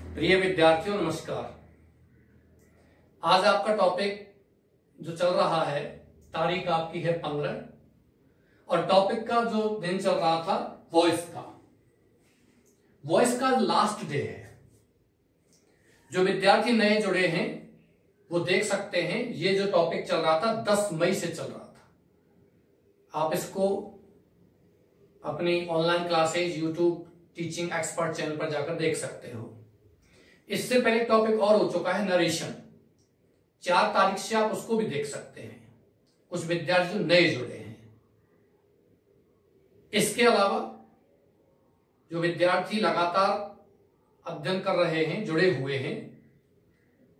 प्रिय विद्यार्थियों नमस्कार। आज आपका टॉपिक जो चल रहा है, तारीख आपकी है 15 और टॉपिक का जो दिन चल रहा था वॉइस का लास्ट डे है। जो विद्यार्थी नए जुड़े हैं वो देख सकते हैं, ये जो टॉपिक चल रहा था 10 मई से चल रहा था। आप इसको अपनी online classes YouTube teaching expert channel पर जाकर देख सकते हो। इससे पहले टॉपिक और हो चुका है नरेशन, 4 तारीख से आप उसको भी देख सकते हैं। कुछ विद्यार्थी जो नए जुड़े हैं। इसके अलावा जो विद्यार्थी लगातार अध्ययन कर रहे हैं, जुड़े हुए हैं,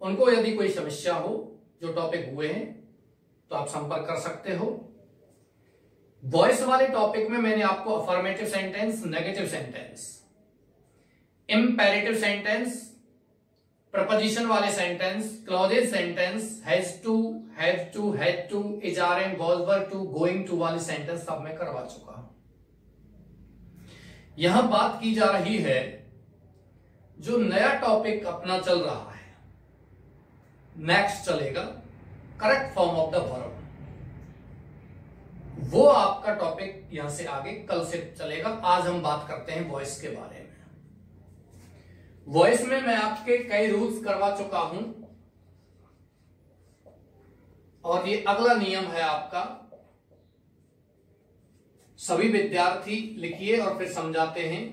उनको यदि कोई समस्या हो जो टॉपिक हुए हैं तो आप संपर्क कर सकते हो। वॉइस वाले टॉपिक में मैंने आपको affirmative sentence, negative sentence, imperative sentence, preposition वाले sentence, clauses sentence, has to, have to, had to, is are and was were to, going to वाले सेंटेंस सब मैं करवा चुका हूं। यहां बात की जा रही है जो नया टॉपिक अपना चल रहा है, नेक्स्ट चलेगा correct form of the verb. वो आपका टॉपिक यहां से आगे कल से चलेगा। आज हम बात करते हैं वॉइस के बारे में। वॉइस में मैं आपके कई रूल्स करवा चुका हूं और ये अगला नियम है आपका। सभी विद्यार्थी लिखिए और फिर समझाते हैं।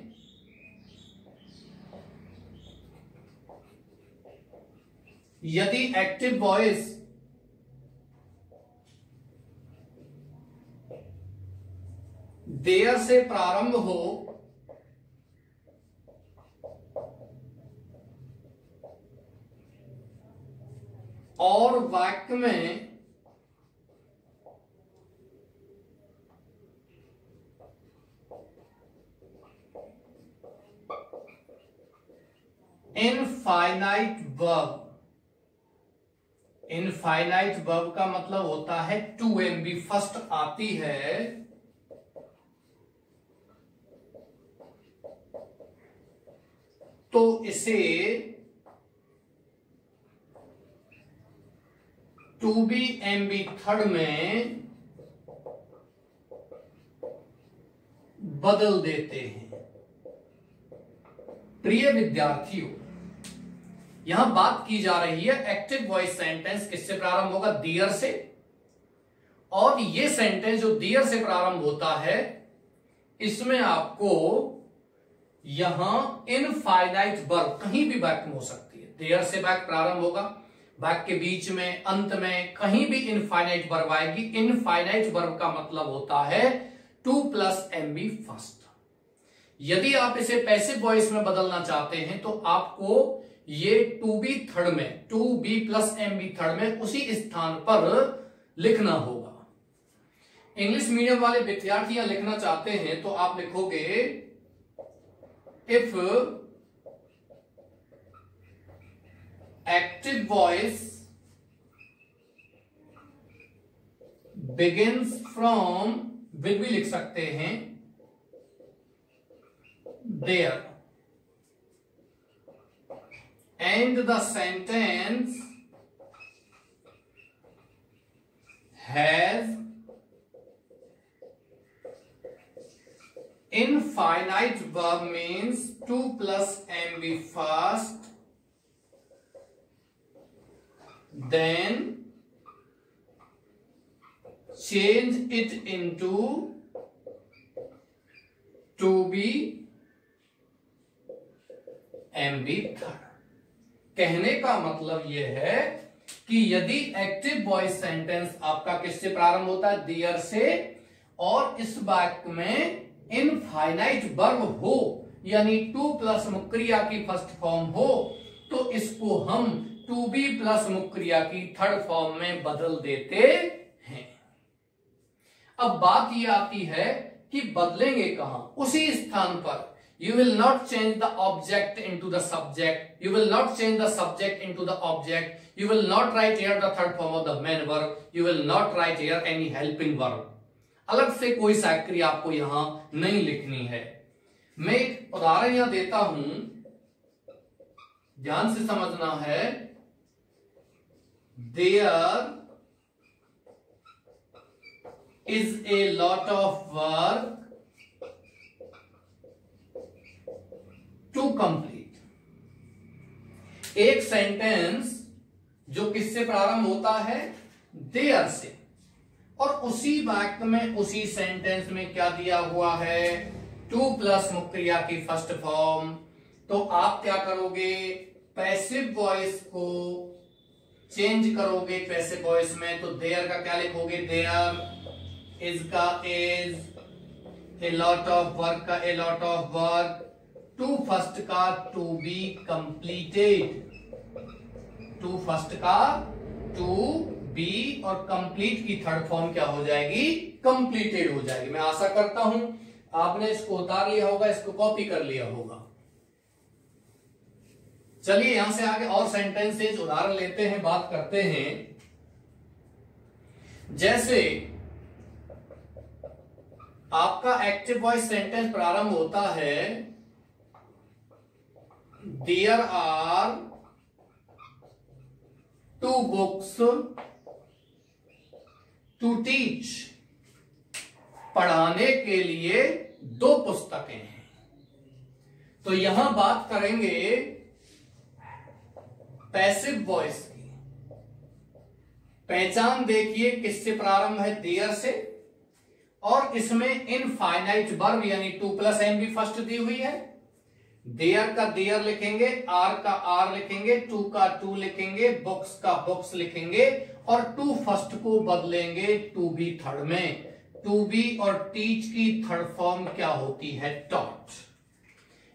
यदि एक्टिव वॉइस देयर से प्रारंभ हो और वाक्य में इनफाइनाइट वर्ब, इनफाइनाइट वर्ब का मतलब होता है टू MB फर्स्ट आती है तो इसे टू बी MB थर्ड में बदल देते हैं। प्रिय विद्यार्थियों, यहां बात की जा रही है एक्टिव वॉइस सेंटेंस किससे प्रारंभ होगा? डियर से। और ये सेंटेंस जो डियर से प्रारंभ होता है इसमें आपको यहां इनफाइनाइट वर्ब कहीं भी वाक्य में हो सकती है। डियर से वाक्य प्रारंभ होगा, वाक्य के बीच में, अंत में कहीं भी इनफाइनाइट वर्ब आएगी। इनफाइनाइट वर्ब का मतलब होता है 2 + MB फर्स्ट। यदि आप इसे पैसिव वॉइस में बदलना चाहते हैं तो आपको ये टू बी थर्ड में, 2B + MB थर्ड में उसी स्थान पर लिखना होगा। इंग्लिश मीडियम वाले विद्यार्थी लिखना चाहते हैं तो आप लिखोगे if active voice begins from, will भी लिख सकते हैं, there, and the sentence has infinite verb means 2 + MB first, then change it into to be MB third। कहने का मतलब यह है कि यदि एक्टिव वॉइस सेंटेंस आपका किससे प्रारंभ होता है? डियर से, और इस वाक्य में इनफाइनाइट वर्ब हो यानी 2 + मुक्रिया की फर्स्ट फॉर्म हो तो इसको हम 2B + मुक्रिया की थर्ड फॉर्म में बदल देते हैं। अब बात यह आती है कि बदलेंगे कहां? उसी स्थान पर। You will not change the object into the subject. You will not change the subject into the object. You will not write here the third form of the main verb. You will not write here any helping verb. अलग से कोई साक्रिय आपको यहां नहीं लिखनी है। मैं एक उदाहरण यहां देता हूं ध्यान से समझना है, there is a lot of work to complete. एक सेंटेंस जो किससे प्रारंभ होता है, देयर से, और उसी वाक्य में उसी सेंटेंस में क्या दिया हुआ है, टू प्लस मुख्य क्रिया की फर्स्ट फॉर्म। तो आप क्या करोगे, पैसिव वॉइस को चेंज करोगे पैसिव वॉइस में, तो देयर का क्या लिखोगे, देयर, इज का is, a lot of work का a lot of work, to first का to be completed, to first का टू बी, और कंप्लीट की थर्ड फॉर्म क्या हो जाएगी, कंप्लीटेड हो जाएगी। मैं आशा करता हूं आपने इसको उतार लिया होगा, इसको कॉपी कर लिया होगा। चलिए यहां से आगे और सेंटेंसेज उदाहरण लेते हैं, बात करते हैं। जैसे आपका एक्टिव वॉइस सेंटेंस प्रारंभ होता है, there are two books to teach, पढ़ाने के लिए दो पुस्तकें हैं। तो यहां बात करेंगे पैसिव वॉइस की। पहचान देखिए किससे प्रारंभ है, देयर से, और इसमें इनफाइनाइट वर्ब यानी टू प्लस एन भी फर्स्ट दी हुई है। देयर का देयर लिखेंगे, आर का आर लिखेंगे, टू का टू लिखेंगे, बुक्स का बुक्स लिखेंगे, और टू फर्स्ट को बदलेंगे टू बी थर्ड में। टू बी और टीच की थर्ड फॉर्म क्या होती है, taught.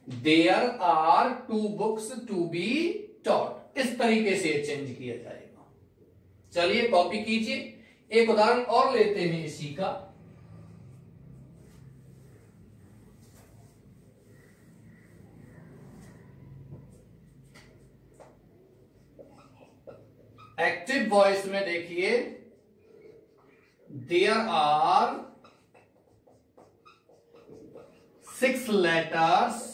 There are two books to be taught. इस तरीके से चेंज किया जाएगा। चलिए कॉपी कीजिए, एक उदाहरण और लेते हैं इसी का। एक्टिव वॉइस में देखिए, there are 6 letters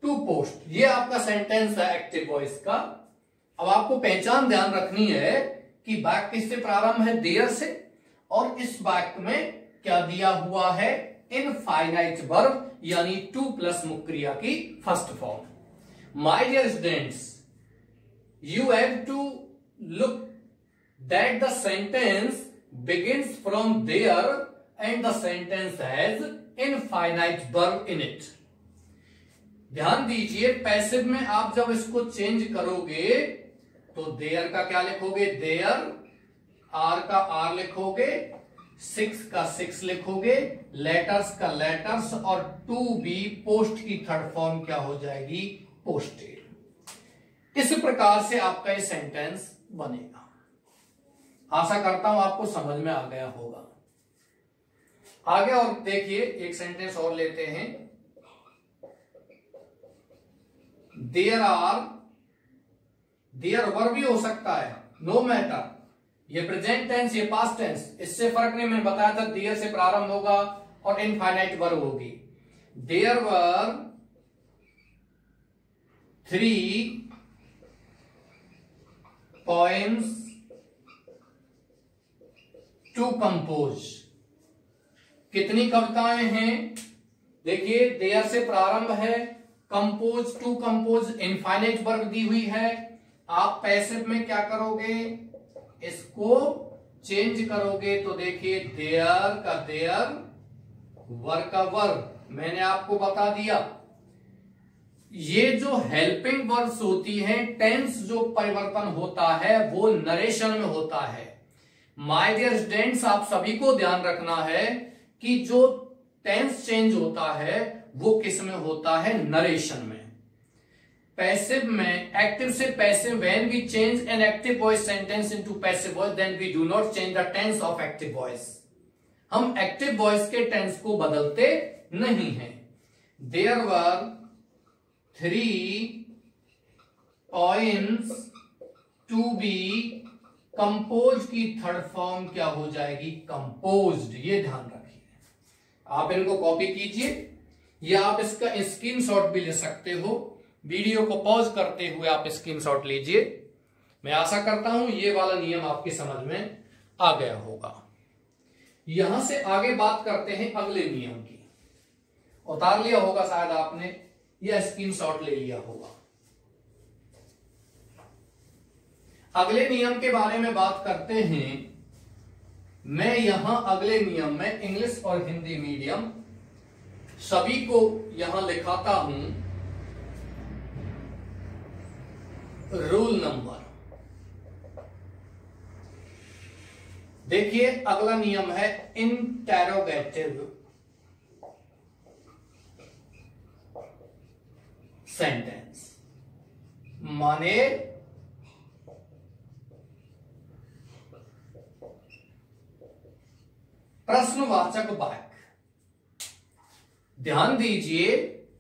to post. ये आपका सेंटेंस है एक्टिव वॉइस का। अब आपको पहचान ध्यान रखनी है कि वाक्य किससे प्रारंभ है, देयर से, और इस वाक्य में क्या दिया हुआ है, इनफाइनाइट वर्ब यानी टू प्लस मुख्य क्रिया की first form. My dear students, you have to look that the sentence begins from there and the sentence has infinite verb in it. ध्यान दीजिए, पैसिव में आप जब इसको चेंज करोगे तो देयर का क्या लिखोगे, देयर, आर का आर लिखोगे, 6 का 6 लिखोगे, लेटर्स का लेटर्स, और टू बी पोस्ट की थर्ड फॉर्म क्या हो जाएगी, पोस्टेड। इस प्रकार से आपका ये सेंटेंस बनेगा। आशा करता हूं आपको समझ में आ गया होगा। आगे और देखिए, एक सेंटेंस और लेते हैं। देयर आर, देयर वर्ब भी हो सकता है, नो मैटर। ये प्रेजेंट टेंस, ये पास्ट टेंस, इससे फर्क नहीं। मैंने बताया था देयर से प्रारंभ होगा और इनफाइनाइट वर्ब होगी। There were 3 poems to compose. कितनी कविताएं हैं, देखिए देयर से प्रारंभ है, compose, to compose infinite verb दी हुई है। आप पैसिव में क्या करोगे, इसको चेंज करोगे, तो देखिए देयर का देयर, वर्ब का वर्ब। मैंने आपको बता दिया, ये जो हेल्पिंग वर्ब्स होती हैं, टेंस जो परिवर्तन होता है वो नरेशन में होता है। माय डियर स्टूडेंट्स, आप सभी को ध्यान रखना है कि जो टेंस चेंज होता है वो किस में होता है, नरेशन में। पैसिव में, एक्टिव से passive, when we change an active voice sentence into passive voice then we do not change the tense of active voice. हम एक्टिव वॉइस के टेंस को बदलते नहीं हैं। There were 3 poems to be compose की third form क्या हो जाएगी, कंपोज्ड। ये ध्यान रखिए, आप इनको कॉपी कीजिए या आप इसका स्क्रीनशॉट भी ले सकते हो। वीडियो को पॉज करते हुए आप स्क्रीनशॉट लीजिए। मैं आशा करता हूं ये वाला नियम आपकी समझ में आ गया होगा। यहां से आगे बात करते हैं अगले नियम की। उतार लिया होगा शायद आपने, या स्क्रीनशॉट ले लिया होगा। अगले नियम के बारे में बात करते हैं। मैं यहां अगले नियम में इंग्लिश और हिंदी मीडियम सभी को यहां लिखाता हूं। रूल नंबर देखिए, अगला नियम है इंटेरोगेटिव सेंटेंस, माने प्रश्नवाचक वाक्य। ध्यान दीजिए,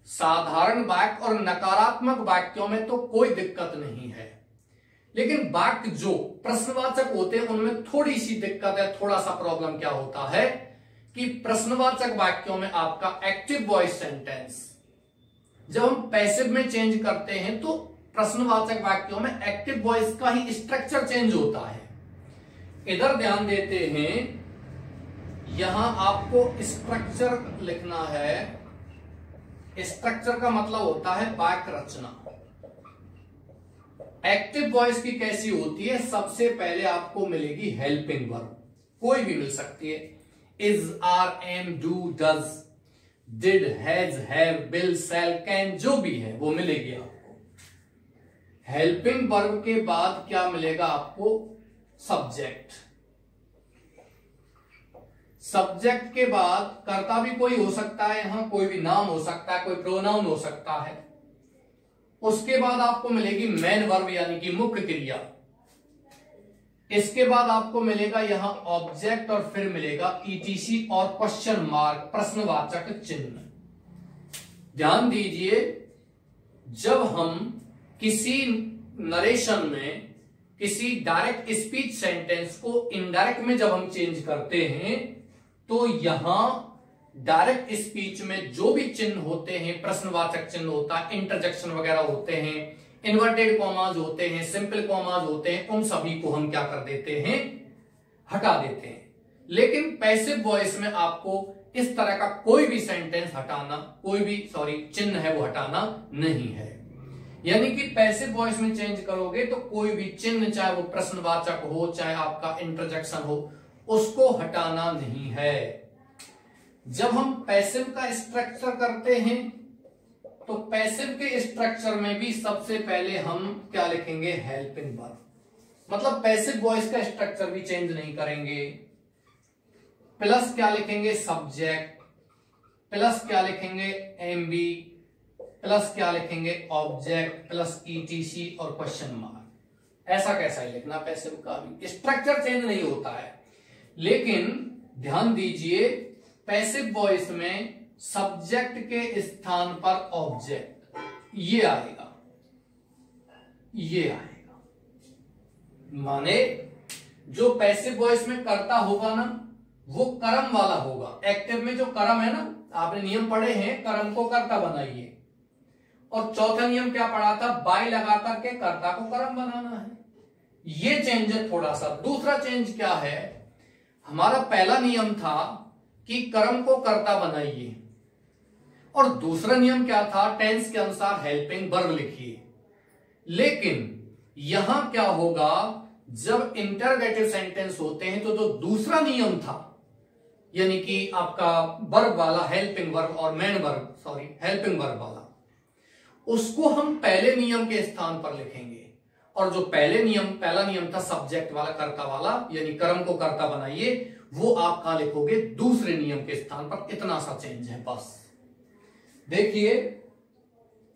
साधारण वाक्य और नकारात्मक वाक्यों में तो कोई दिक्कत नहीं है, लेकिन वाक्य जो प्रश्नवाचक होते हैं उनमें थोड़ी सी दिक्कत है। थोड़ा सा प्रॉब्लम क्या होता है कि प्रश्नवाचक वाक्यों में आपका एक्टिव वॉइस सेंटेंस जब हम पैसिव में चेंज करते हैं तो प्रश्नवाचक वाक्यों में एक्टिव वॉइस का ही स्ट्रक्चर चेंज होता है। इधर ध्यान देते हैं, यहां आपको स्ट्रक्चर लिखना है। स्ट्रक्चर का मतलब होता है वाक्य रचना। एक्टिव वॉइस की कैसी होती है? सबसे पहले आपको मिलेगी हेल्पिंग वर्ब, कोई भी मिल सकती है। Is, are, am, do, does, did, has, have, will, shall, can, जो भी है वो मिलेगी आपको। हेल्पिंग वर्ब के बाद क्या मिलेगा आपको? सब्जेक्ट। सब्जेक्ट के बाद कर्ता भी कोई हो सकता है, यहां कोई भी नाम हो सकता है, कोई प्रोनाउन हो सकता है। उसके बाद आपको मिलेगी मेन वर्ब यानी कि मुख्य क्रिया। इसके बाद आपको मिलेगा यहां ऑब्जेक्ट और फिर मिलेगा ईटीसी और क्वेश्चन मार्क, प्रश्नवाचक चिन्ह। ध्यान दीजिए, जब हम किसी नरेशन में किसी डायरेक्ट स्पीच सेंटेंस को इनडायरेक्ट में जब हम चेंज करते हैं तो यहां डायरेक्ट स्पीच में जो भी चिन्ह होते हैं, प्रश्नवाचक चिन्ह होता है, इंटरजेक्शन वगैरह होते हैं, इन्वर्टेड कॉमाज होते हैं, सिंपल कॉमाज होते हैं, उन सभी को हम क्या कर देते हैं? हटा देते हैं। लेकिन पैसिव वॉइस में आपको इस तरह का कोई भी सेंटेंस हटाना, कोई भी चिन्ह है वो हटाना नहीं है। यानी कि पैसिव वॉइस में चेंज करोगे तो कोई भी चिन्ह, चाहे वो प्रश्नवाचक हो, चाहे आपका इंटरजेक्शन हो, उसको हटाना नहीं है। जब हम पैसिव का स्ट्रक्चर करते हैं तो पैसिव के स्ट्रक्चर में भी सबसे पहले हम क्या लिखेंगे? Helping verb. मतलब पैसिव वॉइस का स्ट्रक्चर भी चेंज नहीं करेंगे। प्लस क्या लिखेंगे? सब्जेक्ट। प्लस क्या लिखेंगे? एमबी। प्लस क्या लिखेंगे? ऑब्जेक्ट, प्लस ईटीसी और क्वेश्चन मार्क। ऐसा कैसा ही लिखना, पैसिव का भी स्ट्रक्चर चेंज नहीं होता है। लेकिन ध्यान दीजिए, पैसिव वॉइस में सब्जेक्ट के स्थान पर ऑब्जेक्ट ये आएगा, ये आएगा। माने जो पैसिव वॉइस में कर्ता होगा ना, वो कर्म वाला होगा। एक्टिव में जो कर्म है ना, आपने नियम पढ़े हैं, कर्म को कर्ता बनाइए। और चौथा नियम क्या पढ़ा था? बाय लगा करके कर्ता को कर्म बनाना है। ये चेंज है थोड़ा सा। दूसरा चेंज क्या है? हमारा पहला नियम था कि कर्म को कर्ता बनाइए, और दूसरा नियम क्या था? टेंस के अनुसार हेल्पिंग वर्ब लिखिए। लेकिन यहां क्या होगा? जब इंटरगेटिव सेंटेंस होते हैं तो जो दूसरा नियम था, यानी कि आपका वर्ब वाला हेल्पिंग वर्ब और मेन वर्ब, हेल्पिंग वर्ब वाला, उसको हम पहले नियम के स्थान पर लिखेंगे। और जो पहला नियम था सब्जेक्ट वाला, कर्ता वाला, यानी कर्म को कर्ता बनाइए, वो आप कहां लिखोगे? दूसरे नियम के स्थान पर। इतना सा चेंज है बस। देखिए,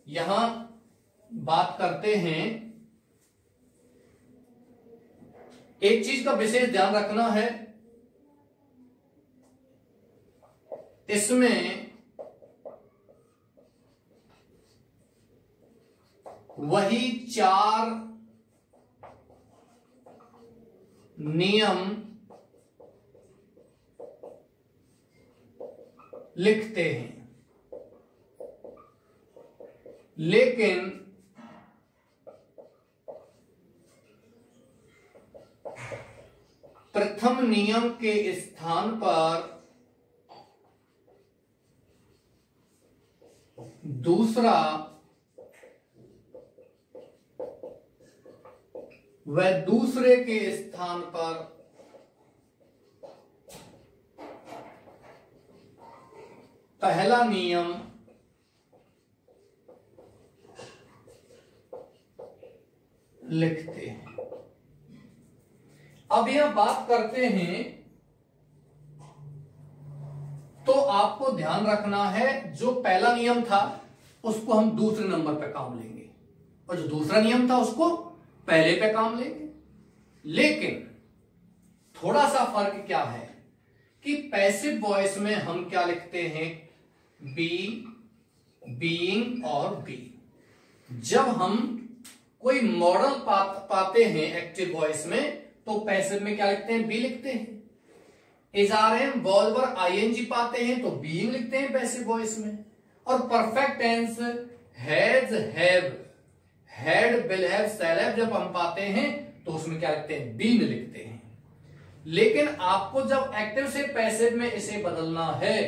यहां बात करते हैं, एक चीज का विशेष ध्यान रखना है, इसमें वही 4 नियम लिखते हैं। लेकिन प्रथम नियम के स्थान पर दूसरा व दूसरे के स्थान पर पहला नियम लिखते हैं। अब यह बात करते हैं तो आपको ध्यान रखना है, जो पहला नियम था उसको हम दूसरे नंबर पे काम लेंगे और जो दूसरा नियम था उसको पहले पे काम लेंगे। लेकिन थोड़ा सा फर्क क्या है कि पैसिव वॉइस में हम क्या लिखते हैं, बी, बीइंग और बी। जब हम कोई मॉडल पाते हैं एक्टिव वॉइस में तो पैसिव में क्या लिखते हैं, बी लिखते हैं। इजारेम वॉल्वर आईएनजी पाते हैं तो बीइंग लिखते हैं पैसिव वॉइस में। और perfect tense has, have, had, will have, shall have जब हम पाते हैं तो उसमें क्या लिखते हैं, बीन लिखते हैं। लेकिन आपको जब एक्टिव से पैसिव में इसे बदलना है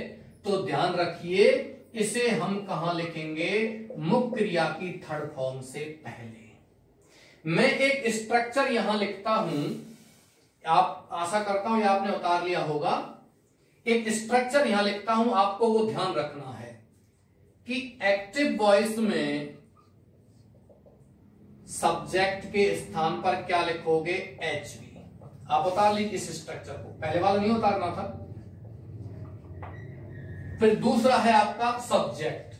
तो ध्यान रखिए इसे हम कहां लिखेंगे, मुख्य क्रिया की थर्ड फॉर्म से पहले। मैं एक स्ट्रक्चर यहां लिखता हूं, आप आशा करता हूं ये आपने उतार लिया होगा। एक स्ट्रक्चर यहां लिखता हूं, आपको वो ध्यान रखना है कि एक्टिव वॉइस में सब्जेक्ट के स्थान पर क्या लिखोगे, एच वी। आप उतार लीजिए इस स्ट्रक्चर को, पहले वाला नहीं उतारना था। फिर दूसरा है आपका सब्जेक्ट,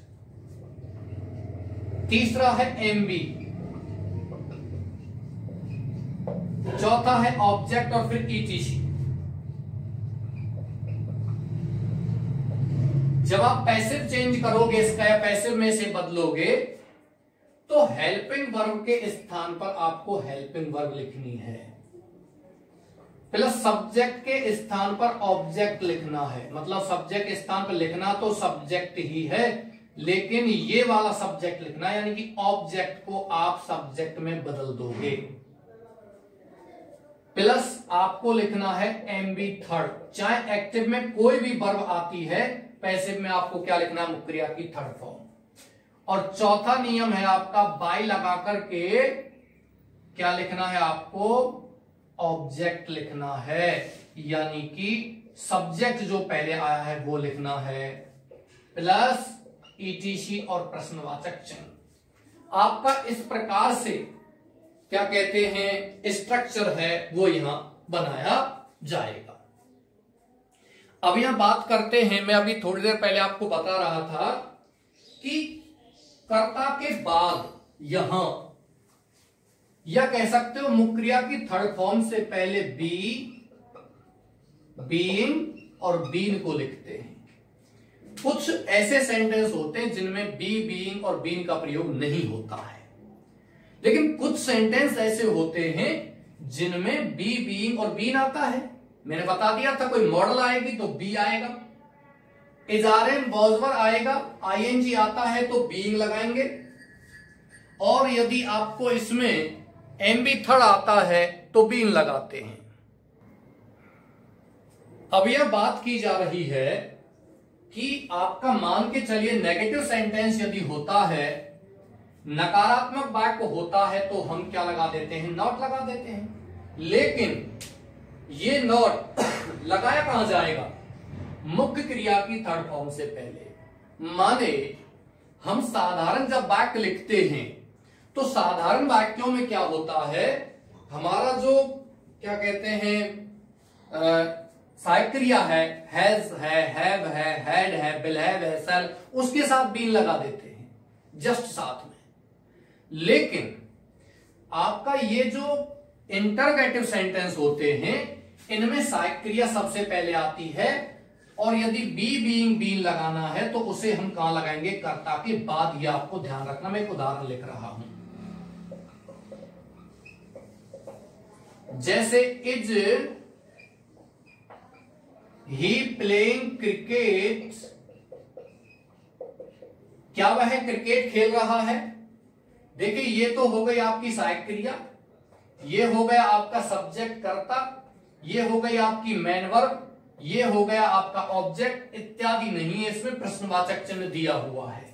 तीसरा है एमबी, चौथा है ऑब्जेक्ट और फिर ईटीसी। जब आप पैसिव चेंज करोगे इसका या पैसिव में से बदलोगे तो हेल्पिंग वर्ब के स्थान पर आपको हेल्पिंग वर्ब लिखनी है, प्लस सब्जेक्ट के स्थान पर ऑब्जेक्ट लिखना है। मतलब सब्जेक्ट के स्थान पर लिखना तो सब्जेक्ट ही है, लेकिन ये वाला सब्जेक्ट लिखना यानी कि ऑब्जेक्ट को आप सब्जेक्ट में बदल दोगे। प्लस आपको लिखना है एमबी थर्ड। चाहे एक्टिव में कोई भी वर्ब आती है, पैसिव में आपको क्या लिखना है, मुख्य क्रिया की थर्ड फॉर्म। और चौथा नियम है आपका बाई लगा करके क्या लिखना है, आपको ऑब्जेक्ट लिखना है, यानी कि सब्जेक्ट जो पहले आया है वो लिखना है, प्लस ईटीसी और प्रश्नवाचक चिन्ह। आपका इस प्रकार से क्या कहते हैं स्ट्रक्चर है वो यहां बनाया जाएगा। अब यहां बात करते हैं, मैं अभी थोड़ी देर पहले आपको बता रहा था कि कर्ता के बाद यहां या कह सकते हो मुख्य क्रिया की थर्ड फॉर्म से पहले बी, बीइंग और बीन को लिखते हैं। कुछ ऐसे सेंटेंस होते हैं जिनमें बी, बीइंग और बीन का प्रयोग नहीं होता है, लेकिन कुछ सेंटेंस ऐसे होते हैं जिनमें बी, बीइंग और बीन आता है। मैंने बता दिया था कोई मॉडल आएगी तो बी आएगा, इजारेम वॉजवर आएगा, आईएनजी आता है तो बीइंग लगाएंगे, और यदि आपको इसमें एमबी थर्ड आता है तो बीइंग लगाते हैं। अब यह बात की जा रही है कि आपका मान के चलिए नेगेटिव सेंटेंस यदि होता है, नकारात्मक वाक्य होता है तो हम क्या लगा देते हैं, नॉट लगा देते हैं। लेकिन ये नॉट लगाया कहां जाएगा, मुख्य क्रिया की थर्ड फॉर्म से पहले। माने हम साधारण जब वाक्य लिखते हैं तो साधारण वाक्यों में क्या होता है, हमारा जो क्या कहते हैं सहायक क्रिया है, हैज है, हैव है, हैड है, विल हैव है, शैल, उसके साथ बीन लगा देते हैं जस्ट साथ में। लेकिन आपका ये जो इंटरगेटिव सेंटेंस होते हैं इनमें सहायक क्रिया सबसे पहले आती है, और यदि बी, बीइंग, बीन लगाना है तो उसे हम कहां लगाएंगे, कर्ता के बाद। यह आपको ध्यान रखना, मैं एक उदाहरण लिख रहा हूं। जैसे इज ही प्लेइंग क्रिकेट, क्या वह क्रिकेट खेल रहा है? देखिए ये तो हो गई आपकी सहायक क्रिया, ये हो गया आपका सब्जेक्ट कर्ता, ये हो गई आपकी मेन वर्ब, ये हो गया आपका ऑब्जेक्ट इत्यादि नहीं है, इसमें प्रश्नवाचक चिन्ह दिया हुआ है।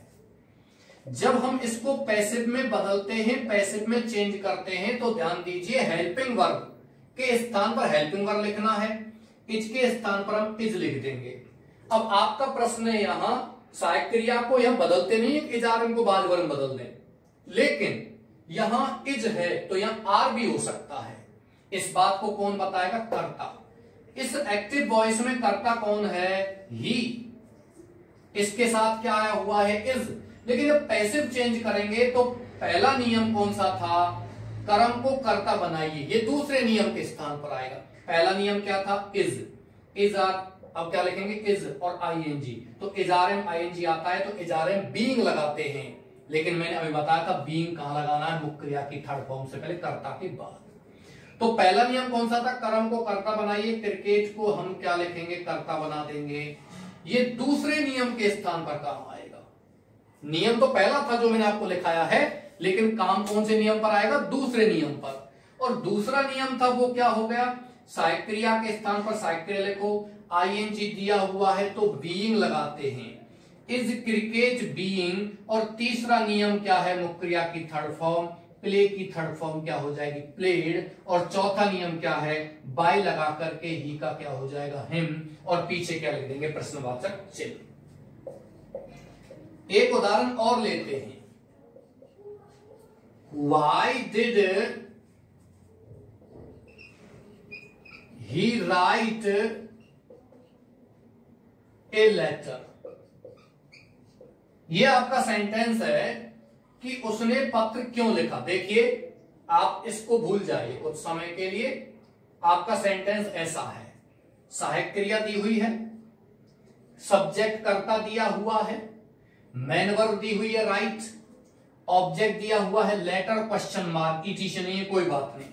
जब हम इसको पैसिव में बदलते हैं, पैसिव में चेंज करते हैं, तो ध्यान दीजिए हेल्पिंग वर्ब के स्थान पर हेल्पिंग वर्ब लिखना है, इज के स्थान पर हम इज लिख देंगे। अब आपका प्रश्न है यहां सहायक क्रिया को यहां बदलते नहीं है, इज आर इनको बाद वर्ब बदल दें, लेकिन यहां इज है तो यहां आर भी हो सकता है। इस बात को कौन बताएगा? कर्ता। इस एक्टिव वॉइस में कर्ता कौन है? ही। इसके साथ क्या आया हुआ है? इज। लेकिन जब पैसिव चेंज करेंगे तो पहला नियम कौन सा था? कर्म को कर्ता बनाइए, ये दूसरे नियम के स्थान पर आएगा। पहला नियम क्या था? इज। इज आर, अब क्या लिखेंगे? इज और आईएनजी, तो इज आर एम आईएनजी आता है तो इज आर एम बीइंग लगाते हैं, लेकिन मैंने अभी बताया था बीइंग कहां लगाना है? मुख्य क्रिया की थर्ड फॉर्म से पहले, कर्ता के बाद। तो पहला नियम कौन सा था? कर्म को कर्ता बनाइए, क्रिकेट को हम क्या लिखेंगे? कर्ता बना देंगे। ये दूसरे नियम के स्थान पर काम आएगा। नियम तो पहला था जो मैंने आपको लिखाया है, लेकिन काम कौन से नियम पर आएगा? दूसरे नियम पर। और दूसरा नियम था वो क्या हो गया? सहायक क्रिया के स्थान पर सहायक क्रिया लिखो, आईएनजी दिया हुआ है तो बीइंग लगाते हैं, इज क्रिकेट बीइंग। और तीसरा नियम क्या है? मुख्य क्रिया की थर्ड फॉर्म, प्ले की थर्ड फॉर्म क्या हो जाएगी? प्लेड। और चौथा नियम क्या है? बाय लगा करके ही का क्या हो जाएगा? हिम। और पीछे क्या लिख देंगे? प्रश्नवाचक चिन्ह। एक उदाहरण और लेते हैं। Why did he write a letter? ये आपका सेंटेंस है कि उसने पत्र क्यों लिखा। देखिए आप इसको भूल जाइए कुछ समय के लिए। आपका सेंटेंस ऐसा है, सहायक क्रिया दी हुई है, सब्जेक्ट कर्ता दिया हुआ है, मेन वर्ब दी हुई है राइट, ऑब्जेक्ट दिया हुआ है लेटर क्वेश्चन मार्क, ईटीसी नहीं है, कोई बात नहीं।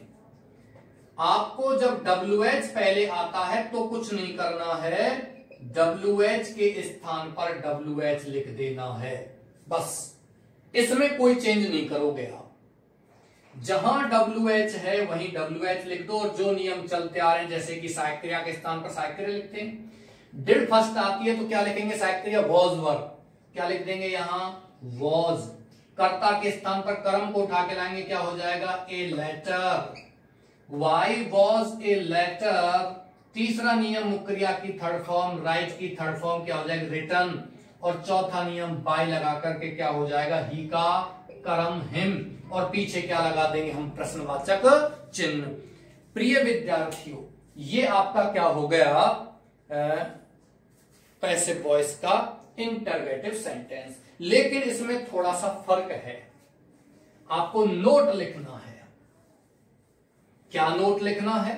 आपको जब WH पहले आता है तो कुछ नहीं करना है, WH के स्थान पर WH लिख देना है, बस। इसमें कोई चेंज नहीं करोगे आप। जहां WH है वहीं WH लिख दो, और जो नियम चलते आ रहे हैं जैसे कि सहायक क्रिया के स्थान पर सहायक क्रिया लिखते हैं। डिड फर्स्ट आती है तो क्या लिखेंगे? सहायक क्रिया वॉज वर्ब, क्या लिख देंगे यहां? वॉज। कर्ता के स्थान पर कर्म को उठा के लाएंगे, क्या हो जाएगा? A letter. Why was a letter. तीसरा नियम मुख्य क्रिया की थर्ड फॉर्म, राइट की थर्ड फॉर्म क्या हो जाएगा? रिटर्न। और चौथा नियम बाय लगा करके क्या हो जाएगा? ही का कर्म हिम। और पीछे क्या लगा देंगे हम? प्रश्नवाचक चिन्ह। प्रिय विद्यार्थियों, ये आपका क्या हो गया? पैसिव वॉइस का इंटरगेटिव सेंटेंस। लेकिन इसमें थोड़ा सा फर्क है, आपको नोट लिखना है। क्या नोट लिखना है?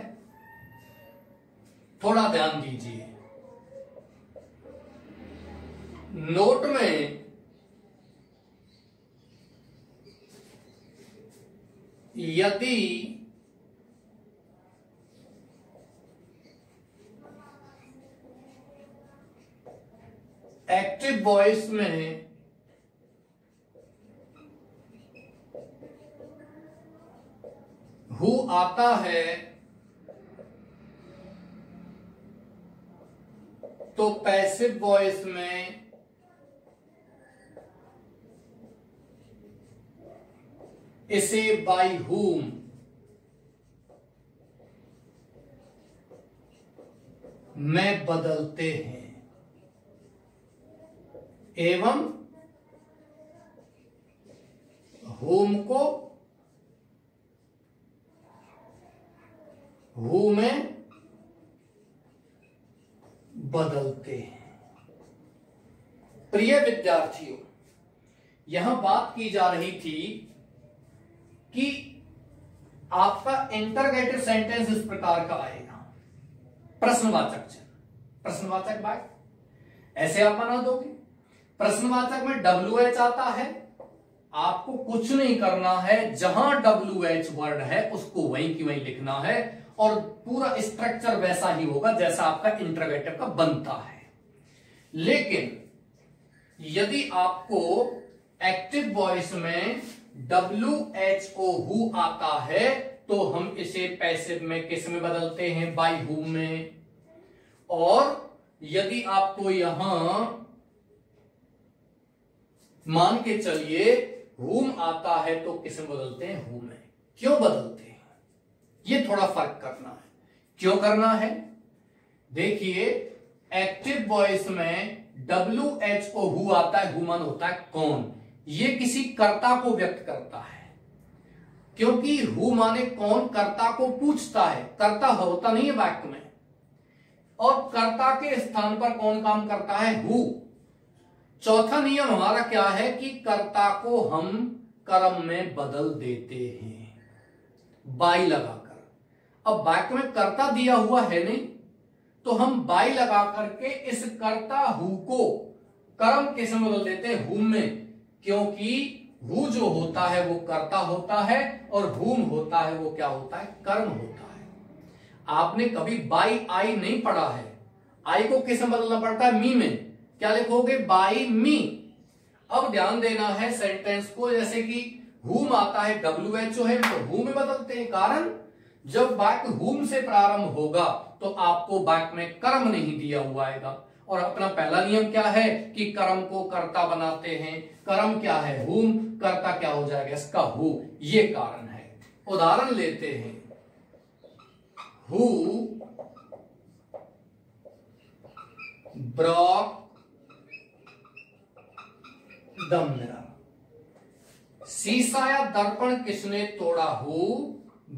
थोड़ा ध्यान दीजिए। नोट में यदि एक्टिव वॉइस में हु आता है तो पैसिव वॉइस में इसे बाय हुम में बदलते हैं, एवं हुम को हु में बदलते हैं। प्रिय विद्यार्थियों, यहां बात की जा रही थी कि आपका इंटरगेटिव सेंटेंस इस प्रकार का आएगा, प्रश्नवाचक चिन्ह, प्रश्नवाचक बाय ऐसे आप बना दोगे। प्रश्नवाचक में WH आता है, आपको कुछ नहीं करना है, जहां WH वर्ड है उसको वहीं की वहीं लिखना है, और पूरा स्ट्रक्चर वैसा ही होगा जैसा आपका इंटरगेटिव का बनता है। लेकिन यदि आपको एक्टिव वॉइस में WHO हु आता है तो हम इसे पैसिव में किस में बदलते हैं, बाय हुम में। और यदि आपको यहां मान के चलिए हुम आता है तो किस में बदलते हैं, हु में। क्यों बदलते हैं, ये थोड़ा फर्क करना है। क्यों करना है, देखिए एक्टिव वॉइस में WHO हु आता है, हुमन होता है कौन, ये किसी कर्ता को व्यक्त करता है। क्योंकि हु माने कौन कर्ता को पूछता है, कर्ता होता नहीं है वाक्य में, और कर्ता के स्थान पर कौन काम करता है, हु। चौथा नियम हमारा क्या है कि कर्ता को हम कर्म में बदल देते हैं बाई लगाकर। अब वाक्य में कर्ता दिया हुआ है नहीं, तो हम बाई लगा करके इस कर्ता हु को कर्म किस में बदल देते हैं, हुम में। क्योंकि हु जो होता है वो कर्ता होता है और हुम होता है वो क्या होता है, कर्म होता है। आपने कभी बाई आई नहीं पढ़ा है, आई को किस में बदलना पड़ता है, मी में। क्या लिखोगे, बाई मी। अब ध्यान देना है सेंटेंस को, जैसे कि हुम आता है WHO है तो हु में बदलते हैं। कारण जब वाक्य हुम से प्रारंभ होगा तो आपको वाक्य में कर्म नहीं दिया हुआ आएगा। और अपना पहला नियम क्या है कि कर्म को कर्ता बनाते हैं। कर्म क्या है, हुम, कर्ता क्या हो जाएगा इसका, हु। ये कारण है। उदाहरण लेते हैं, हु ब्रॉक द मिरर। शीशा या दर्पण किसने तोड़ा, हु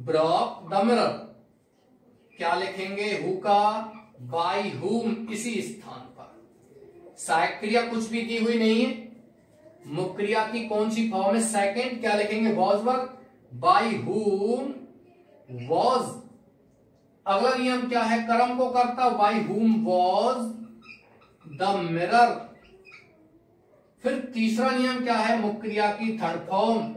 ब्रॉक द मिरर। क्या लिखेंगे, हु का बाय हुम इसी स्थान पर। सहायक क्रिया कुछ भी दी हुई नहीं है। मुख्य क्रिया की कौन सी फॉर्म है, सेकंड। क्या लिखेंगे, was work, by whom was. अगला नियम क्या है, कर्म को करता, by whom was the mirror. फिर तीसरा नियम क्या है, मुख्य क्रिया की थर्ड फॉर्म।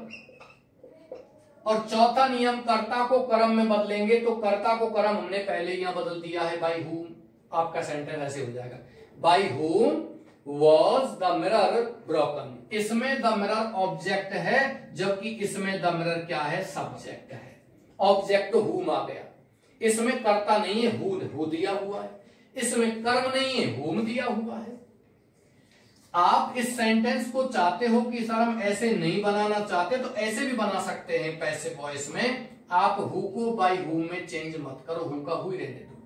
और चौथा नियम, कर्ता को कर्म में बदलेंगे तो कर्ता को कर्म हमने पहले यहां बदल दिया है, बाय हुम। आपका सेंटेंस ऐसे हो जाएगा, by whom was the mirror broken. इसमें द मिरर ऑब्जेक्ट है, जबकि इसमें द मिरर क्या है, सब्जेक्ट है। ऑब्जेक्ट तो हुम आ गया, इसमें कर्ता नहीं है, हु दिया हुआ है। इसमें कर्म नहीं है, हुम दिया हुआ है। आप इस सेंटेंस को चाहते हो कि सर हम ऐसे नहीं बनाना चाहते, तो ऐसे भी बना सकते हैं पैसिव वॉइस में। आप हु को बाय हुम में चेंज मत करो, हु का हु ही रहने दो।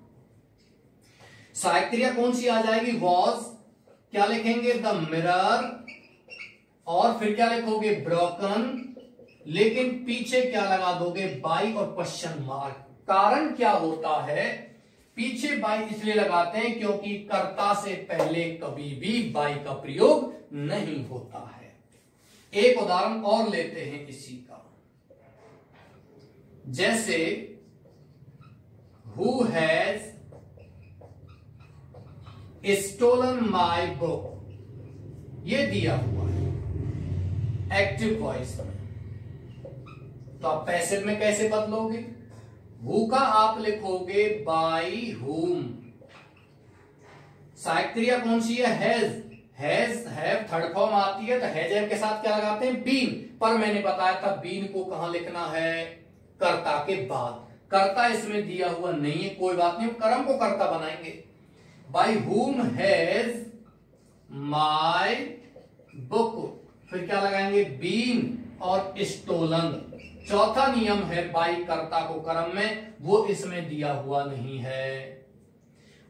सहायक क्रिया कौन सी आ जाएगी, वॉज। क्या लिखेंगे, द मिरर। और फिर क्या लिखोगे, ब्रोकन। लेकिन पीछे क्या लगा दोगे, बाय और क्वेश्चन मार्क। कारण क्या होता है, पीछे बाय इसलिए लगाते हैं क्योंकि कर्ता से पहले कभी भी बाय का प्रयोग नहीं होता है। एक उदाहरण और लेते हैं इसी का, जैसे who has stolen my book, ये दिया हुआ है एक्टिव वॉइस में। तो आप पैसिव में कैसे बदलोगे, हु का आप लिखोगे बाय हुम। सहायक क्रिया कौन सी है, हैज हैव थर्ड फॉर्म आती है, तो हैज हैव के साथ क्या लगाते हैं, बीन। पर मैंने बताया था बीन को कहां लिखना है, कर्ता के बाद। कर्ता इसमें दिया हुआ नहीं है, कोई बात नहीं, कर्म को कर्ता बनाएंगे। By whom has my book, फिर क्या लगाएंगे, बीन और स्टोलन। चौथा नियम है बाई कर्ता को कर्म में, वो इसमें दिया हुआ नहीं है।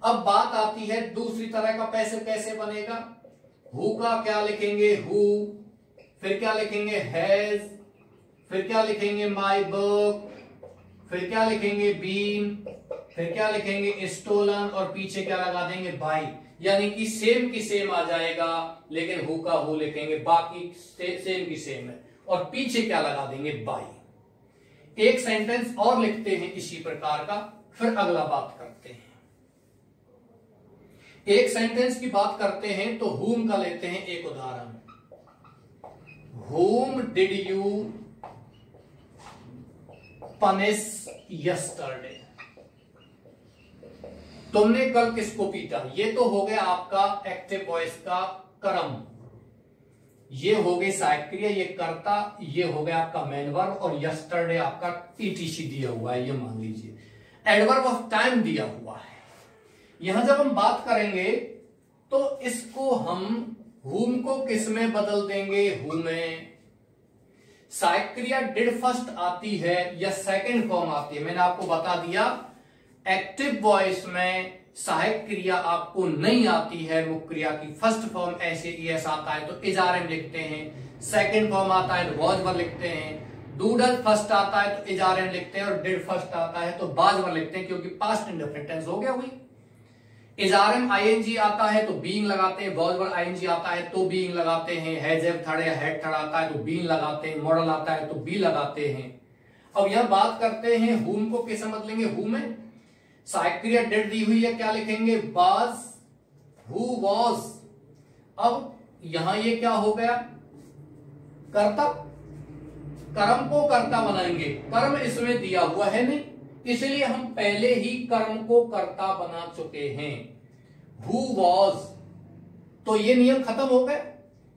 अब बात आती है दूसरी तरह का पैसिव कैसे बनेगा। हु का क्या लिखेंगे, हु, फिर क्या लिखेंगे, हैज, फिर क्या लिखेंगे, माई बुक, फिर क्या लिखेंगे, बीन, फिर क्या लिखेंगे, स्टोलन, और पीछे क्या लगा देंगे, बाई। यानी कि सेम की सेम आ जाएगा, लेकिन हु का हु लिखेंगे, बाकी सेम की सेम है, और पीछे क्या लगा देंगे, बाई। एक सेंटेंस और लिखते हैं इसी प्रकार का, फिर अगला बात करते हैं। एक सेंटेंस की बात करते हैं तो whom का लेते हैं एक उदाहरण। Whom did you punish yesterday? तुमने कल किसको पीटा। ये तो हो गया आपका एक्टिव वॉइस का कर्म। ये हो गई सहायक क्रिया, ये कर्ता, ये हो गया आपका मेन वर्ब, और यस्टरडे आपका ईटीसी दिया हुआ है, ये मान लीजिए। एडवर्ब ऑफ टाइम दिया हुआ है। यहां जब हम बात करेंगे तो इसको हम हुम को किस में बदल देंगे, हु में। सहायक क्रिया डिड फर्स्ट आती है या सेकंड फॉर्म आती है, मैंने आपको बता दिया। एक्टिव वॉइस में सहायक क्रिया आपको नहीं आती है, मुख्य क्रिया की फर्स्ट फॉर्म ऐसे ईएस आता है तो इजारम लिखते हैं, सेकंड फॉर्म आता है तो वॉज वर लिखते हैं, डूडल फर्स्ट आता है तो इजारम लिखते हैं, और डिड फर्स्ट आता है तो बाज वर लिखते हैं, क्योंकि पास्ट इंडेफिनिट टेंस हो गया हुई। इजारम आईएनजी आता है तो बीइंग लगाते हैं, वॉज वर आईएनजी आता है तो बीइंग लगाते हैं, हैज हैव थर्ड या हैड थर्ड आता है तो बीइंग लगाते हैं, मॉडल आता है तो बी लगाते हैं। अब यह बात करते हैं हुम को किसे बदलेंगे, हु में। सहायक क्रिया डिड दी हुई है, क्या लिखेंगे, वाज, हु वाज। अब यहां ये क्या हो गया, कर्ता, कर्म को कर्ता बनाएंगे, कर्म इसमें दिया हुआ है नहीं, इसलिए हम पहले ही कर्म को कर्ता बना चुके हैं, हु वाज। तो ये नियम खत्म हो गए।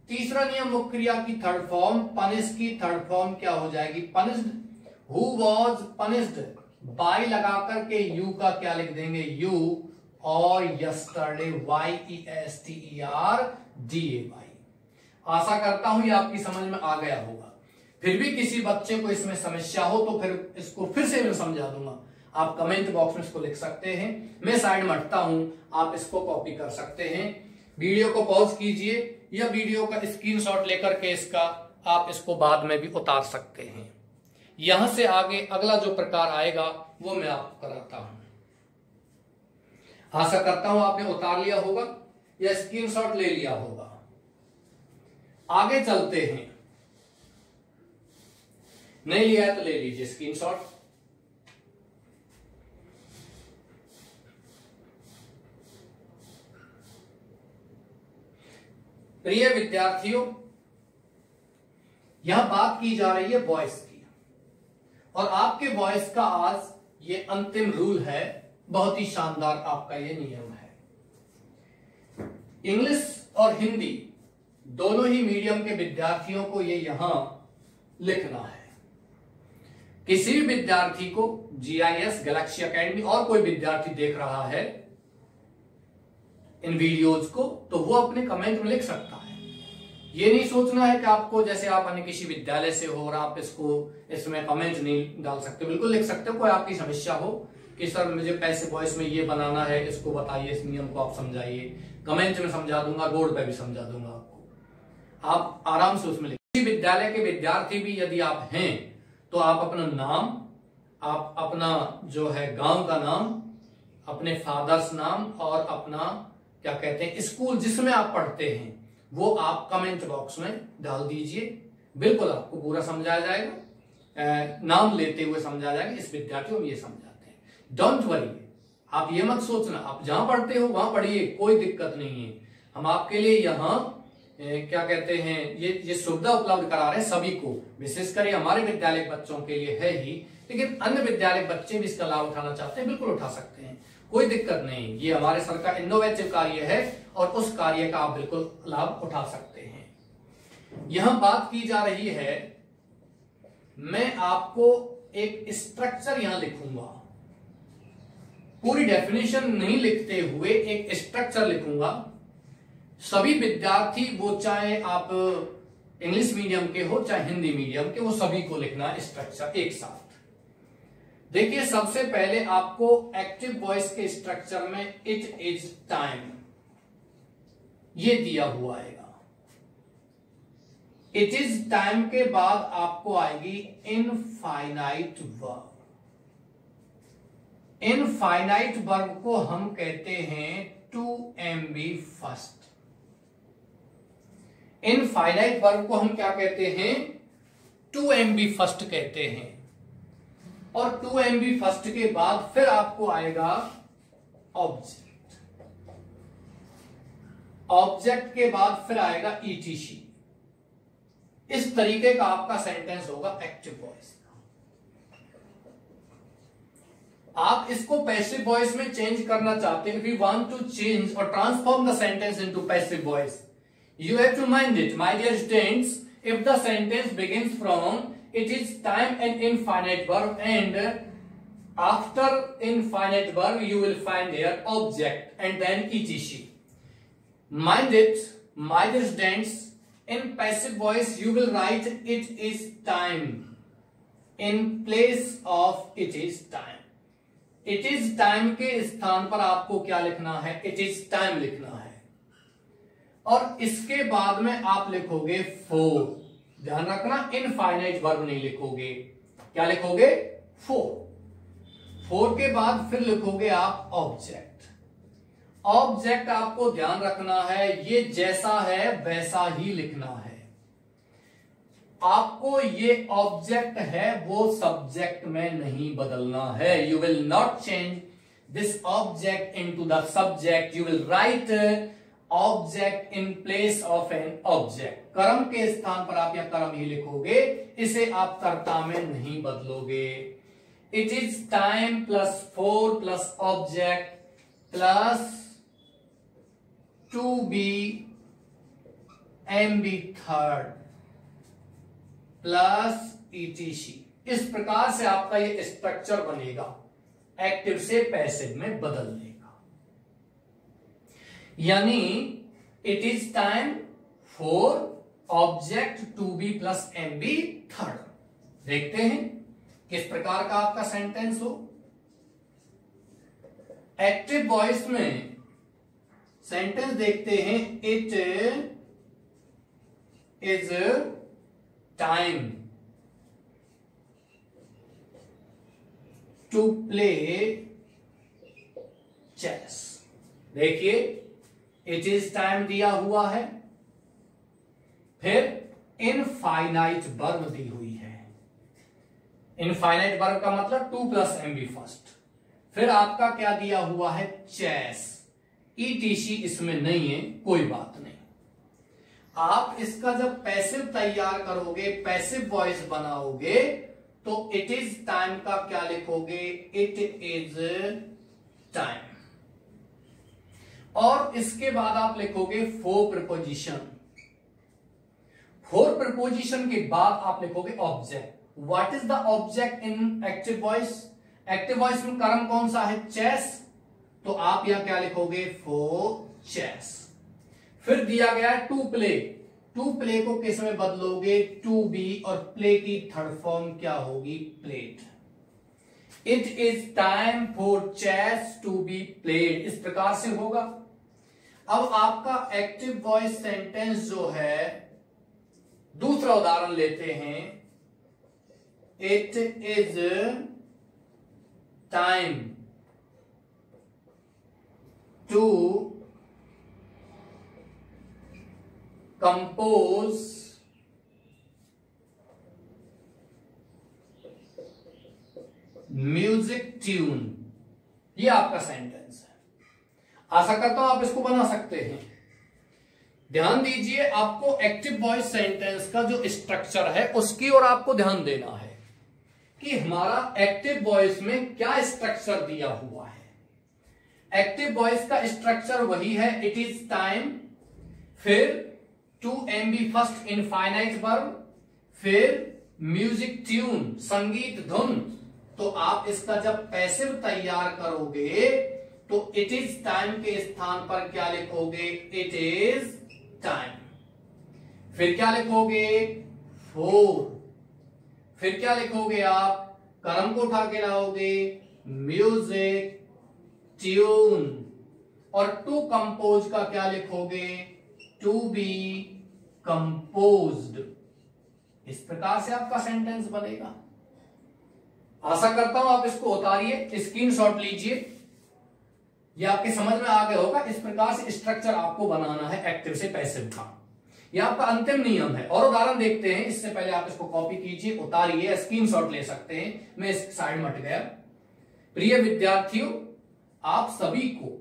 तीसरा नियम मुख्य क्रिया की थर्ड फॉर्म, पनिश की थर्ड फॉर्म क्या हो जाएगी, punished. Who was punished, by लगा करके यू का क्या लिख देंगे, यू, और यस्टरडे YESTERDAY। आशा करता हूं ये आपकी समझ में आ गया होगा। फिर भी किसी बच्चे को इसमें समस्या हो तो फिर इसको फिर से मैं समझा दूंगा, आप कमेंट बॉक्स में इसको लिख सकते हैं, मैं साइड में हटता हूं, आप इसको कॉपी कर सकते हैं। वीडियो को पॉज कीजिए या वीडियो का स्क्रीनशॉट लेकर के इसका आप इसको बाद में भी उतार सकते हैं। यहां से आगे अगला जो प्रकार आएगा वो मैं आपको कराता हूं। आशा करता हूं आपने उतार लिया होगा या स्क्रीनशॉट ले लिया होगा। आगे चलते हैं, नहीं लिया है तो ले लीजिए स्क्रीनशॉट। प्रिय विद्यार्थियों, यहां बात की जा रही है वॉइस की, और आपके वॉइस का आज ये अंतिम रूल है। बहुत ही शानदार आपका ये नियम है। इंग्लिश और हिंदी दोनों ही मीडियम के विद्यार्थियों को ये यहां लिखना है। किसी भी विद्यार्थी को GIS गैलेक्सी एकेडमी और कोई विद्यार्थी देख रहा है इन वीडियोज को, तो वो अपने कमेंट में लिख सकता है। ये नहीं सोचना है कि आपको, जैसे आप अन्य किसी विद्यालय से हो और आप इसमें कमेंट नहीं डाल सकते, बिल्कुल लिख सकते हो। कोई आपकी समस्या हो कि सर मुझे पैसिव वॉइस में ये बनाना है, इसको बताइए, इस नियम को आप समझाइए, कमेंट में समझा दूंगा, बोर्ड पे भी समझा दूंगा आपको, आप आराम से उसमें लिखिए। किसी विद्यालय के विद्यार्थी भी यदि आप हैं तो आप अपना नाम, आप अपना जो है गांव का नाम, अपने फादर्स नाम और अपना क्या कहते हैं स्कूल जिसमें आप पढ़ते हैं वो आप कमेंट बॉक्स में डाल दीजिए। बिल्कुल आपको पूरा समझाया जाएगा, नाम लेते हुए समझा जाएगा, इस विद्यार्थी को हम ये समझाते हैं। डोंट वरी, आप ये मत सोचना, आप जहां पढ़ते हो वहां पढ़िए, कोई दिक्कत नहीं है। हम आपके लिए यहाँ क्या कहते हैं ये सुविधा उपलब्ध करा रहे हैं सभी को, विशेषकर हमारे विद्यालय बच्चों के लिए है ही, लेकिन अन्य विद्यालय बच्चे भी इसका लाभ उठाना चाहते हैं, बिल्कुल उठा सकते हैं, कोई दिक्कत नहीं। ये हमारे सर का इनोवेटिव कार्य है और उस कार्य का आप बिल्कुल लाभ उठा सकते हैं। यहां बात की जा रही है, मैं आपको एक स्ट्रक्चर यहां लिखूंगा, पूरी डेफिनेशन नहीं लिखते हुए एक स्ट्रक्चर लिखूंगा। सभी विद्यार्थी, वो चाहे आप इंग्लिश मीडियम के हो चाहे हिंदी मीडियम के, वो सभी को लिखना है स्ट्रक्चर एक साथ। देखिए, सबसे पहले आपको एक्टिव वॉइस के स्ट्रक्चर में इट इज टाइम ये दिया हुआ आएगा। इट इज टाइम के बाद आपको आएगी इनफाइनाइट वर्ब। इनफाइनाइट वर्ब को हम कहते हैं to MB first. Infinite verb को हम क्या कहते हैं, टू MB फर्स्ट कहते हैं। और 2MB फर्स्ट के बाद फिर आपको आएगा ऑब्जेक्ट, ऑब्जेक्ट के बाद फिर आएगा ETC। इस तरीके का आपका सेंटेंस होगा एक्टिव वॉइस का। आप इसको पैसिव वॉइस में चेंज करना चाहते हैं, if you want to change और transform the sentence into passive voice, You have to mind it, my dear students. If the sentence begins from it is time an infinite verb and after infinite verb you will find their object and then etc. Mind it, my dear students. In passive voice you will write it is time in place of it is time. It is time के स्थान पर आपको क्या लिखना है? It is time लिखना है और इसके बाद में आप लिखोगे for. ध्यान रखना, इनफाइनाइट वर्ब नहीं लिखोगे. क्या लिखोगे? for के बाद फिर लिखोगे आप ऑब्जेक्ट. ऑब्जेक्ट आपको ध्यान रखना है, ये जैसा है वैसा ही लिखना है. आपको ये ऑब्जेक्ट है वो सब्जेक्ट में नहीं बदलना है. You will not change this object into the subject. You will write object in place of an object. कर्म के स्थान पर आप यहां कर्म ही लिखोगे, इसे आप कर्ता में नहीं बदलोगे. It is time plus four plus object plus to be M B third plus ETC. इस प्रकार से आपका ये स्ट्रक्चर बनेगा एक्टिव से पैसिव में बदलने का. यानी it is time for object to be plus M B third. देखते हैं किस प्रकार का आपका सेंटेंस हो. एक्टिव वॉइस में सेंटेंस देखते हैं. It is time to play chess. देखिए इट इज टाइम दिया हुआ है, फिर इनफाइनाइट वर्ब दी हुई है. इनफाइनाइट वर्ब का मतलब to plus M B first. फिर आपका क्या दिया हुआ है? चेस. ईटीसी इसमें नहीं है, कोई बात नहीं. आप इसका जब पैसिव तैयार करोगे, पैसिव वॉइस बनाओगे, तो इट इज टाइम का क्या लिखोगे? It is time. और इसके बाद आप लिखोगे फोर प्रीपोजिशन. फोर प्रीपोजिशन के बाद आप लिखोगे object. What is the object in active voice? Active voice में कर्म कौन सा है? चेस. तो आप यहां क्या लिखोगे? For chess. फिर दिया गया है टू प्ले. टू प्ले को किस में बदलोगे? टू बी, और प्ले की थर्ड फॉर्म क्या होगी? Played. It is time for chess to be played. इस प्रकार से होगा. अब आपका एक्टिव वॉइस सेंटेंस जो है, दूसरा उदाहरण लेते हैं. It is time to compose music tune. ये आपका सेंटेंस है. आशा करता हूं आप इसको बना सकते हैं. ध्यान दीजिए, आपको एक्टिव वॉइस सेंटेंस का जो स्ट्रक्चर है उसकी ओर आपको ध्यान देना है कि हमारा एक्टिव वॉइस में क्या स्ट्रक्चर दिया हुआ है. एक्टिव वॉइस का स्ट्रक्चर वही है. इट इज टाइम, फिर to M B first infinite verb, फिर म्यूजिक ट्यून संगीत धुन. तो आप इसका जब पैसिव तैयार करोगे तो इट इज टाइम के स्थान पर क्या लिखोगे? It is time. फिर क्या लिखोगे? फोर. फिर क्या लिखोगे आप? कर्म को उठा के लाओगे, म्यूजिक ट्यून. और टू कंपोज का क्या लिखोगे? To be composed. इस प्रकार से आपका सेंटेंस बनेगा. आशा करता हूं आप इसको उतारिए, स्क्रीनशॉट लीजिए. यह आपके समझ में आ गया होगा. इस प्रकार से स्ट्रक्चर आपको बनाना है एक्टिव से पैसिव का. यह आपका अंतिम नियम है. और उदाहरण देखते हैं. इससे पहले आप इसको कॉपी कीजिए, उतारिए, स्क्रीनशॉट ले सकते हैं. मैं इस साइड में हट गया. प्रिय विद्यार्थियों, आप सभी को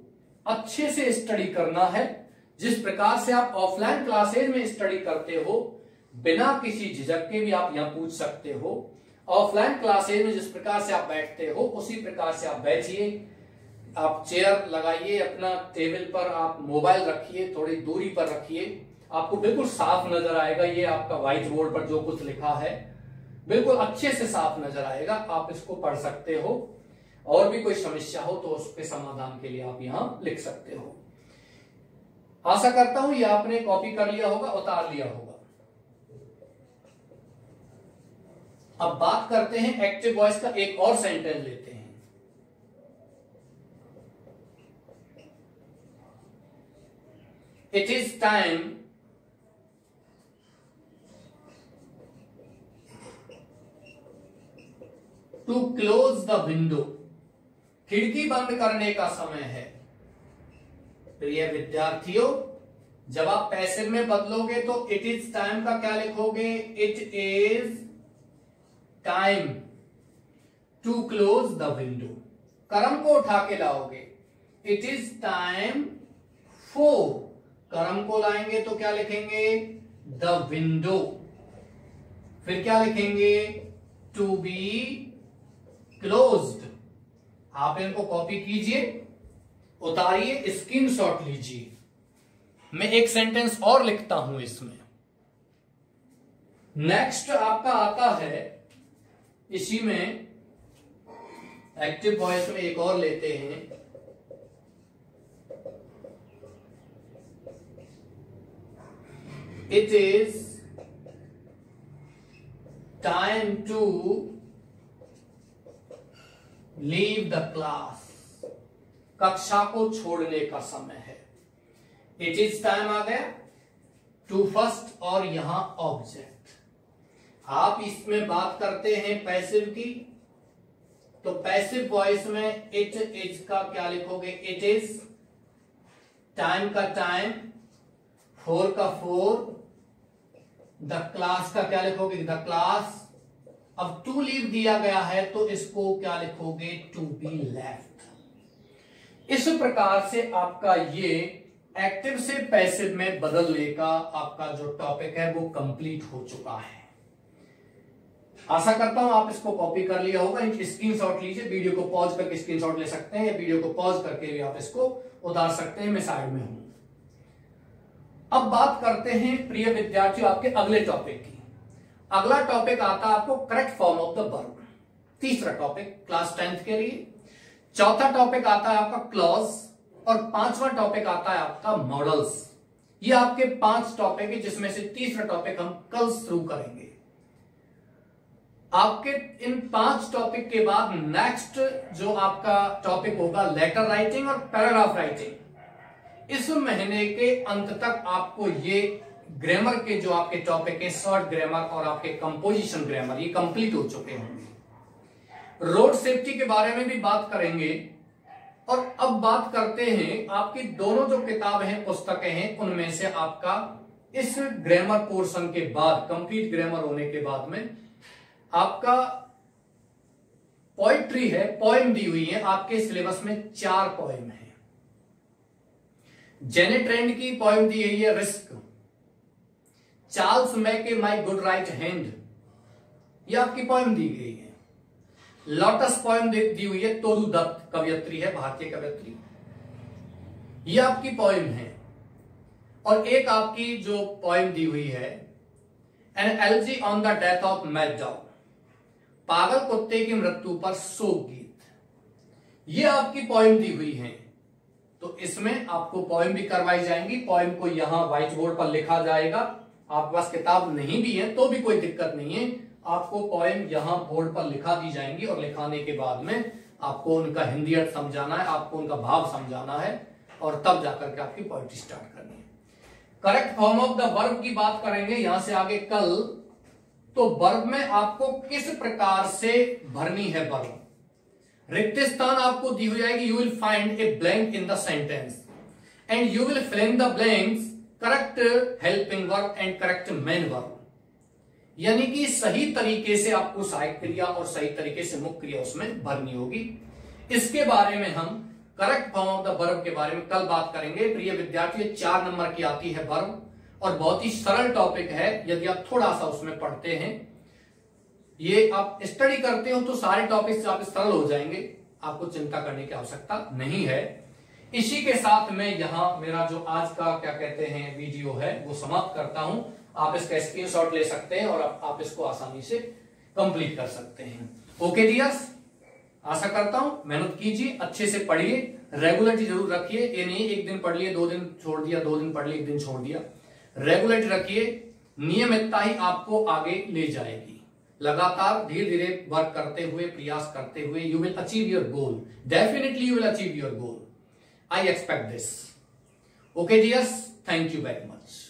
अच्छे से स्टडी करना है. जिस प्रकार से आप ऑफलाइन क्लासेज में स्टडी करते हो, बिना किसी झिझक के भी आप यहां पूछ सकते हो. ऑफलाइन क्लासेज में जिस प्रकार से आप बैठते हो उसी प्रकार से आप बैठिए. आप चेयर लगाइए, अपना टेबल पर आप मोबाइल रखिए, थोड़ी दूरी पर रखिए आपको बिल्कुल साफ नजर आएगा। ये आपका व्हाइट बोर्ड पर जो कुछ लिखा है बिल्कुल अच्छे से साफ नजर आएगा, आप इसको पढ़ सकते हो। और भी कोई समस्या हो तो उसके समाधान के लिए आप यहां लिख सकते हो। आशा करता हूं ये आपने कॉपी कर लिया होगा, उतार लिया होगा। अब बात करते हैं एक्टिव वॉइस का, एक और सेंटेंस लेते हैं। It is time to close the window. खिड़की बंद करने का समय है। प्रिय विद्यार्थियों, जब आप पैसिव में बदलोगे तो इट इज टाइम का क्या लिखोगे? It is time to close the window. कर्म को उठा के लाओगे, इट इज टाइम फॉर। कर्म को लाएंगे तो क्या लिखेंगे? The window. फिर क्या लिखेंगे? To be closed. आप इनको कॉपी कीजिए, उतारिए, स्क्रीनशॉट लीजिए। मैं एक सेंटेंस और लिखता हूं इसमें। नेक्स्ट आपका आता है, इसी में एक्टिव वॉइस में एक और लेते हैं। It is time to leave the class. कक्षा को छोड़ने का समय है। इट इज टाइम आ गया, टू फर्स्ट और यहां ऑब्जेक्ट। आप इसमें बात करते हैं पैसिव की, तो पैसिव वॉइस में इट इज का क्या लिखोगे? It is. टाइम का टाइम, फोर का फोर, द क्लास का क्या लिखोगे? The class. अब टू लीव दिया गया है तो इसको क्या लिखोगे? To be left. इस प्रकार से आपका ये एक्टिव से पैसिव में बदलने का आपका जो टॉपिक है वो कंप्लीट हो चुका है। आशा करता हूं आप इसको कॉपी कर लिया होगा। स्क्रीनशॉट लीजिए, वीडियो को पॉज करके स्क्रीनशॉट ले सकते हैं या वीडियो को पॉज करके भी आप इसको उतार सकते हैं। मैं साइड में हूं। अब बात करते हैं प्रिय विद्यार्थियों आपके अगले टॉपिक की। अगला टॉपिक आता है आपको correct form of the verb. तीसरा टॉपिक क्लास 10th के लिए। चौथा टॉपिक आता है आपका क्लॉज और पांचवा टॉपिक आता है आपका मॉडल्स। ये आपके 5 टॉपिक है, जिसमें से तीसरा टॉपिक हम कल शुरू करेंगे। आपके इन 5 टॉपिक के बाद नेक्स्ट जो आपका टॉपिक होगा लेटर राइटिंग और पैराग्राफ राइटिंग। इस महीने के अंत तक आपको ये ग्रामर के जो आपके टॉपिक है, शॉर्ट ग्रामर और आपके कंपोजिशन ग्रामर, ये कंप्लीट हो चुके होंगे। रोड सेफ्टी के बारे में भी बात करेंगे। और अब बात करते हैं आपकी दोनों जो किताब हैं, पुस्तकें हैं, उनमें से आपका इस ग्रामर पोर्शन के बाद, कंप्लीट ग्रामर होने के बाद में आपका पोइट्री है, पोएम दी हुई है। आपके सिलेबस में 4 पोएम है। जेने ट्रेंड की पोएम दी हुई है risk. Charles Mackay my good right hand, ये आपकी पोएम दी गई है। लोटस पोएम दी हुई है, तोरू दत्त कवयित्री है, भारतीय कवयित्री, ये आपकी पोएम है। और एक आपकी जो पोएम दी हुई है an elegy on the death of mad dog, पागल कुत्ते की मृत्यु पर शोक गीत, ये आपकी पोएम दी हुई है। तो इसमें आपको पोएम भी करवाई जाएंगी। पोएम को यहां व्हाइट बोर्ड पर लिखा जाएगा। आपके पास किताब नहीं भी है तो भी कोई दिक्कत नहीं है, आपको पोएम यहां बोर्ड पर लिखा दी जाएंगी। और लिखाने के बाद में आपको उनका हिंदी अर्थ समझाना है, आपको उनका भाव समझाना है, और तब जाकर के आपकी पोएट्री स्टार्ट करनी है। Correct form of the verb की बात करेंगे यहां से आगे कल। तो वर्ब में आपको किस प्रकार से भरनी है वर्ब। रिक्त स्थान आपको दी हो जाएगी। You will find a blank in the sentence and you will fill in the blanks correct helping verb and correct main verb. यानी कि सही तरीके से आपको सहायक क्रिया और सही तरीके से मुख्य क्रिया उसमें भरनी होगी। इसके बारे में हम correct form of the verb के बारे में कल बात करेंगे। प्रिय विद्यार्थियों 4 नंबर की आती है वर्ब और बहुत ही सरल टॉपिक है। यदि आप थोड़ा सा उसमें पढ़ते हैं, ये आप स्टडी करते हो तो सारे टॉपिक्स आप सरल हो जाएंगे, आपको चिंता करने की आवश्यकता नहीं है। इसी के साथ मैं यहां मेरा जो आज का क्या कहते हैं वीडियो है वो समाप्त करता हूं। आप इसका स्क्रीनशॉट ले सकते हैं और आप इसको आसानी से कंप्लीट कर सकते हैं। ओके डियर्स, आशा करता हूं मेहनत कीजिए, अच्छे से पढ़िए, रेगुलरिटी जरूर रखिए। ये नहीं एक दिन पढ़ लिए 2 दिन छोड़ दिया, 2 दिन पढ़ लिए 1 दिन छोड़ दिया। रेगुलरिटी रखिए, नियमितता ही आपको आगे ले जाएगी। लगातार धीरे धीरे वर्क करते हुए, प्रयास करते हुए, you will achieve your goal. Definitely you will achieve your goal. I expect this. Okay dears, thank you very much.